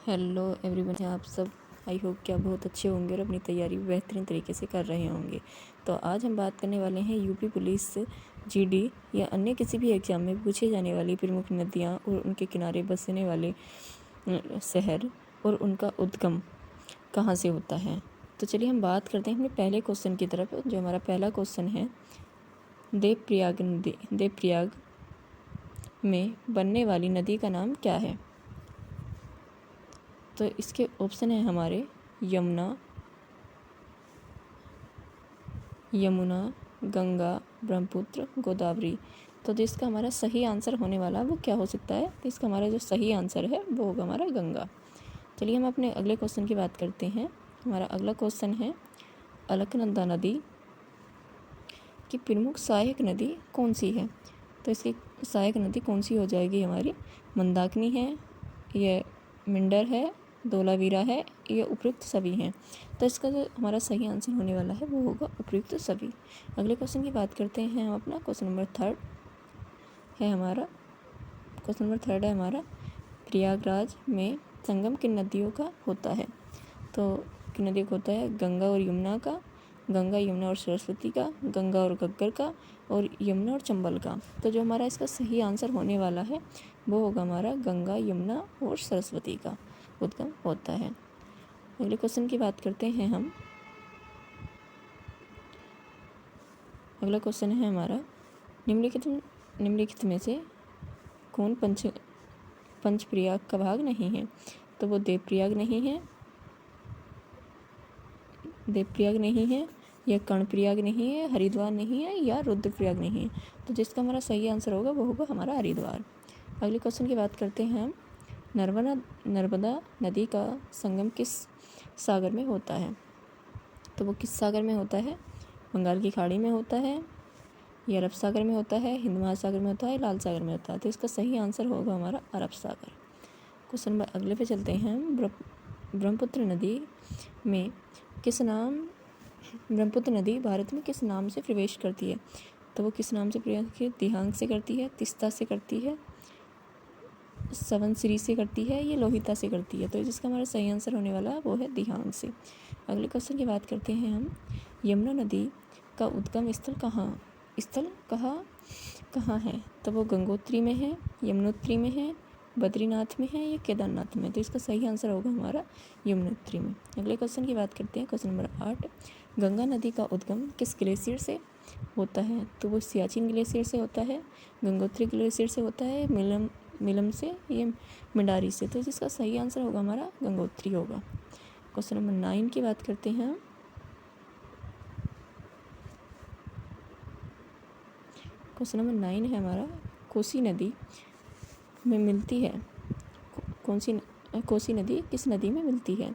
Hello everyone, आप सब I hope कि आप बहुत अच्छे होंगे और अपनी तैयारी बेहतरीन तरीके से कर रहे होंगे। तो आज हम बात करने वाले हैं यूपी पुलिस जीडी या अन्य किसी भी एग्ज़ाम में पूछे जाने वाली प्रमुख नदियाँ और उनके किनारे बसने वाले शहर और उनका उद्गम कहाँ से होता है। तो चलिए हम बात करते हैं अपने पहले क्वेश्चन की तरफ। जो हमारा पहला क्वेश्चन है, देवप्रयाग नदी, देवप्रयाग में बनने वाली नदी का नाम क्या है। तो इसके ऑप्शन है हमारे यमुना, गंगा, ब्रह्मपुत्र, गोदावरी। तो जिसका हमारा सही आंसर होने वाला वो क्या हो सकता है। तो इसका हमारा जो सही आंसर है वो होगा हमारा गंगा। चलिए हम अपने अगले क्वेश्चन की बात करते हैं। हमारा अगला क्वेश्चन है, अलकनंदा नदी की प्रमुख सहायक नदी कौन सी है। तो इसकी सहायक नदी कौन सी हो जाएगी हमारी, मंदाकिनी है, ये मिंडर है, धोलावीरा है, ये उपयुक्त सभी हैं। तो इसका जो हमारा सही आंसर होने वाला है वो होगा उपयुक्त सभी। अगले क्वेश्चन की बात करते हैं हम अपना। क्वेश्चन नंबर थर्ड है हमारा, प्रयागराज में संगम किन नदियों का होता है। तो किन नदियों का होता है, गंगा और यमुना का, गंगा यमुना और सरस्वती का, गंगा और घग्गर का, और यमुना और चंबल का। तो जो हमारा इसका सही आंसर होने वाला है वो होगा हमारा गंगा, यमुना और सरस्वती का उद्गम होता है। अगले क्वेश्चन की बात करते हैं हम। अगला क्वेश्चन है हमारा, निम्नलिखित में से कौन पंचप्रयाग का भाग नहीं है। तो वो देवप्रयाग नहीं है, या कर्णप्रयाग नहीं है, हरिद्वार नहीं है, या रुद्रप्रयाग नहीं है। तो जिसका हमारा सही आंसर होगा वो होगा हमारा हरिद्वार। अगले क्वेश्चन की बात करते हैं हम। नर्मदा नदी का संगम किस सागर में होता है। तो वो किस सागर में होता है, बंगाल की खाड़ी में होता है, या अरब सागर में होता है, हिंद महासागर में होता है, लाल सागर में होता है। तो इसका सही आंसर होगा हमारा अरब सागर। क्वेश्चन नंबर अगले पे चलते हैं हम। ब्रह्मपुत्र नदी भारत में किस नाम से प्रवेश करती है। तो वो किस नाम से प्रवेश करती है, दिहांग से करती है, तिस्ता से करती है, सवनसिरी से करती है, ये लोहिता से करती है। तो जिसका हमारा सही आंसर होने वाला है वो है दिहांग से। अगले क्वेश्चन की बात करते हैं हम। यमुना नदी का उद्गम स्थल कहाँ है। तो वो गंगोत्री में है, यमुनोत्री में है, बद्रीनाथ में है, या केदारनाथ में। तो इसका सही आंसर होगा हमारा यमुनोत्री में। अगले क्वेश्चन की बात करते हैं। क्वेश्चन नंबर 8, गंगा नदी का उद्गम किस ग्लेशियर से होता है। तो वो सियाचिन ग्लेशियर से होता है, गंगोत्री ग्लेशियर से होता है, मिलम से, ये मिंडारी से। तो जिसका सही आंसर होगा हमारा गंगोत्री होगा। क्वेश्चन नंबर 9 की बात करते हैं। क्वेश्चन नंबर 9 है हमारा, कोसी नदी में मिलती है, कोसी नदी किस नदी में मिलती है।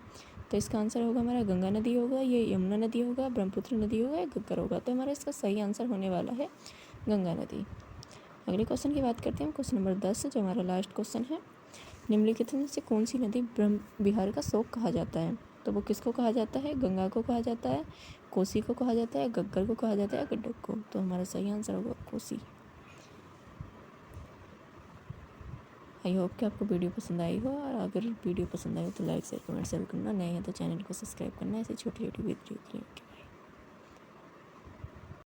तो इसका आंसर होगा हमारा गंगा नदी होगा, ये यमुना नदी होगा, ब्रह्मपुत्र नदी होगा, या घग्गर होगा। तो हमारा इसका सही आंसर होने वाला है गंगा नदी। अगले क्वेश्चन की बात करते हैं। क्वेश्चन नंबर 10 जो हमारा लास्ट क्वेश्चन है, निम्नलिखित में से कौन सी नदी ब्रह्म विहार का शोक कहा जाता है। तो वो किसको कहा जाता है, गंगा को कहा जाता है, कोसी को कहा जाता है, घग्गर को कहा जाता है, गंडक को। तो हमारा सही आंसर होगा कोसी। आई होप कि आपको वीडियो पसंद आई हो, और अगर वीडियो पसंद आई हो तो लाइक शेयर कमेंट जरूर करना। नए हैं तो चैनल को सब्सक्राइब करना, ऐसे छोटी छोटी वीडियो के लिए।